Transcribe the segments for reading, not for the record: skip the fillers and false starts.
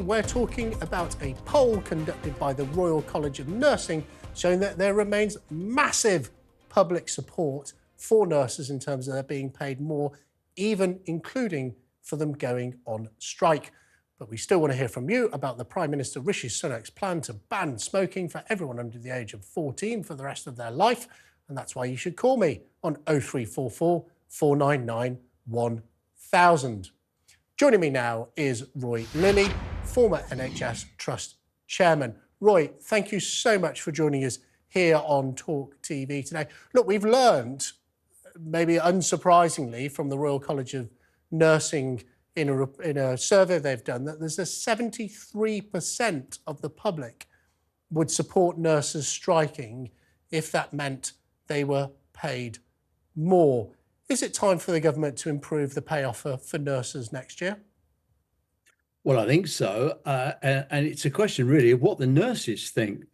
We're talking about a poll conducted by the Royal College of Nursing showing that there remains massive public support for nurses in terms of their being paid more, even including for them going on strike. But we still want to hear from you about the Prime Minister Rishi Sunak's plan to ban smoking for everyone under the age of 14 for the rest of their life. And that's why you should call me on 0344 499 1000. Joining me now is Roy Lilley, former NHS Trust chairman. Roy, thank you so much for joining us here on TalkTV today. Look, we've learned, maybe unsurprisingly, from the Royal College of Nursing in a survey they've done that there's a 73% of the public would support nurses striking if that meant they were paid more. Is it time for the government to improve the pay offer for nurses next year? Well, I think so. And it's a question really of what the nurses think,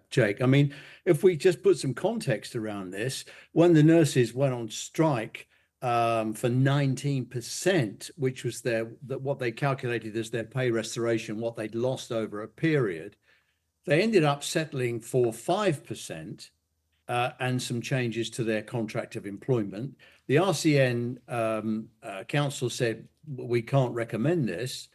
Jake. I mean, if we just put some context around this, when the nurses went on strike for 19%, which was what they calculated as their pay restoration, what they'd lost over a period, they ended up settling for 5%. And some changes to their contract of employment. The RCN council said, we can't recommend this.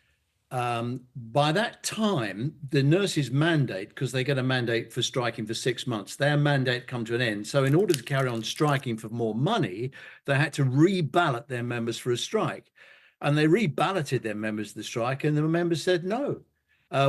By that time, the nurses' mandate, because they get a mandate for striking for 6 months, their mandate come to an end. So in order to carry on striking for more money, they had to reballot their members for a strike. And they reballoted their members to the strike, and the members said, no,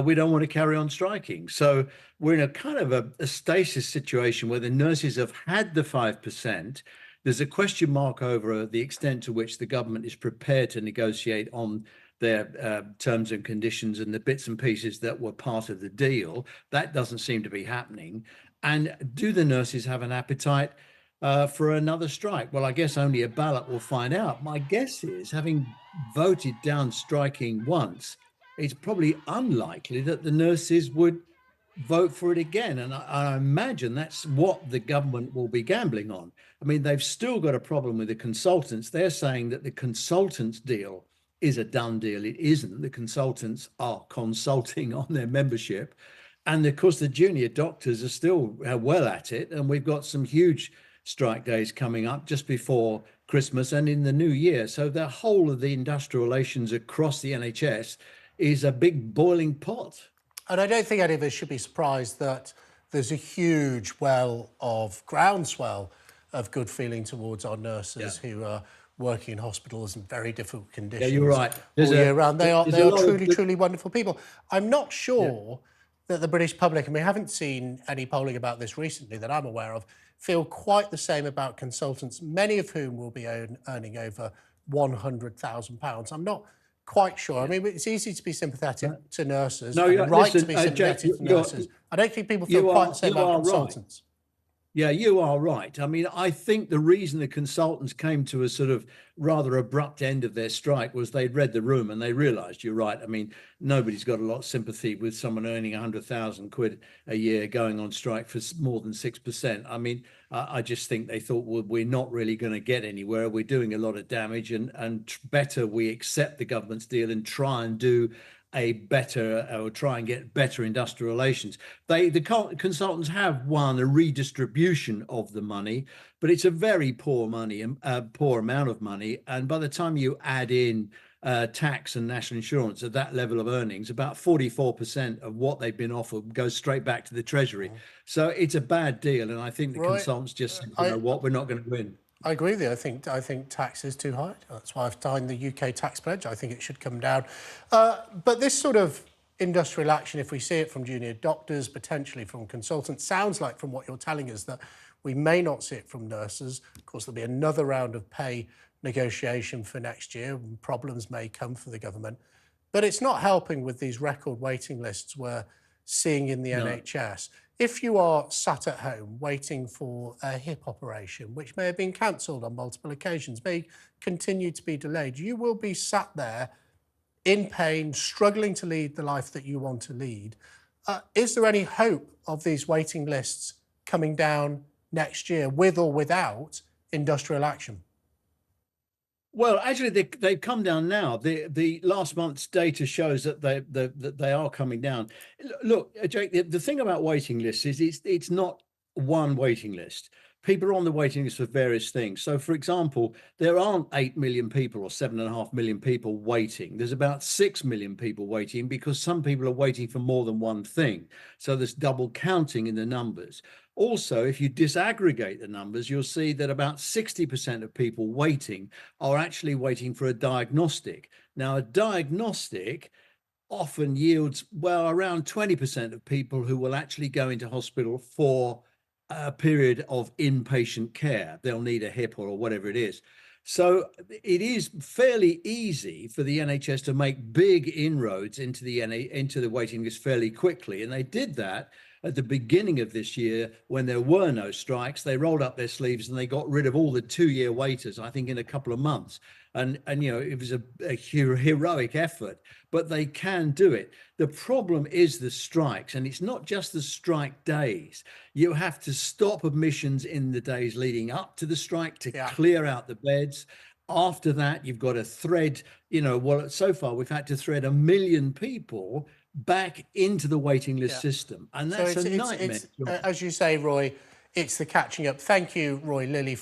we don't want to carry on striking. So we're in a kind of a stasis situation where the nurses have had the 5%. There's a question mark over the extent to which the government is prepared to negotiate on their terms and conditions and the bits and pieces that were part of the deal. That doesn't seem to be happening. And do the nurses have an appetite for another strike? Well, I guess only a ballot will find out. My guess is, having voted down striking once, it's probably unlikely that the nurses would vote for it again. And I imagine that's what the government will be gambling on. I mean, they've still got a problem with the consultants. They're saying that the consultants deal is a done deal. It isn't. The consultants are consulting on their membership. And of course, the junior doctors are still well at it. And we've got some huge strike days coming up just before Christmas and in the new year. So the whole of the industrial relations across the NHS is a big boiling pot. And I don't think any of us should be surprised that there's a huge groundswell of good feeling towards our nurses who are working in hospitals in very difficult conditions. Yeah, you're right. All year round. They are truly wonderful people. I'm not sure that the British public, and we haven't seen any polling about this recently that I'm aware of, feel quite the same about consultants, many of whom will be earning over £100,000. I'm not quite sure. I mean, it's easy to be sympathetic to nurses. No, you're right listen, to be sympathetic Jake, to nurses. I don't think people feel quite the same about consultants. Right. Yeah, you are right. I mean, I think the reason the consultants came to a sort of rather abrupt end of their strike was they'd read the room and they realised, you're right. I mean, nobody's got a lot of sympathy with someone earning 100,000 quid a year going on strike for more than 6%. I mean, I just think they thought, well, we're not really going to get anywhere. We're doing a lot of damage, and better we accept the government's deal and try and do try and get better industrial relations. The consultants have won a redistribution of the money, but it's a very poor amount of money. And by the time you add in tax and national insurance at that level of earnings, about 44% of what they've been offered goes straight back to the Treasury. So it's a bad deal. And I think the consultants just said, you know what, we're not going to win. I agree with you. I think tax is too high. That's why I've signed the UK tax pledge. I think it should come down. But this sort of industrial action, if we see it from junior doctors, potentially from consultants, sounds like, from what you're telling us, that we may not see it from nurses. Of course, there'll be another round of pay negotiation for next year, and problems may come for the government. But it's not helping with these record waiting lists we're seeing in the NHS. If you are sat at home waiting for a hip operation, which may have been cancelled on multiple occasions, may continue to be delayed, you will be sat there in pain, struggling to lead the life that you want to lead. Is there any hope of these waiting lists coming down next year, with or without industrial action? Well, actually, they've come down now. The last month's data shows that they are coming down. Look, Jake, the thing about waiting lists is it's not one waiting list. People are on the waiting list for various things. So, for example, there aren't 8 million people or 7.5 million people waiting. There's about 6 million people waiting because some people are waiting for more than one thing. So there's double counting in the numbers. Also, if you disaggregate the numbers, you'll see that about 60% of people waiting are actually waiting for a diagnostic. Now, a diagnostic often yields, well, around 20% of people who will actually go into hospital for a period of inpatient care. They'll need a hip or whatever it is. So it is fairly easy for the NHS to make big inroads into the waiting list fairly quickly. And they did that at the beginning of this year when there were no strikes. They rolled up their sleeves and they got rid of all the 2-year waiters, I think, in a couple of months. And it was a heroic effort, but they can do it. The problem is the strikes, and it's not just the strike days. You have to stop admissions in the days leading up to the strike to clear out the beds. After that, you've got to thread, well, so far we've had to thread 1 million people back into the waiting list system. And that's a nightmare. As you say, Roy, it's the catching up. Thank you, Roy Lilley.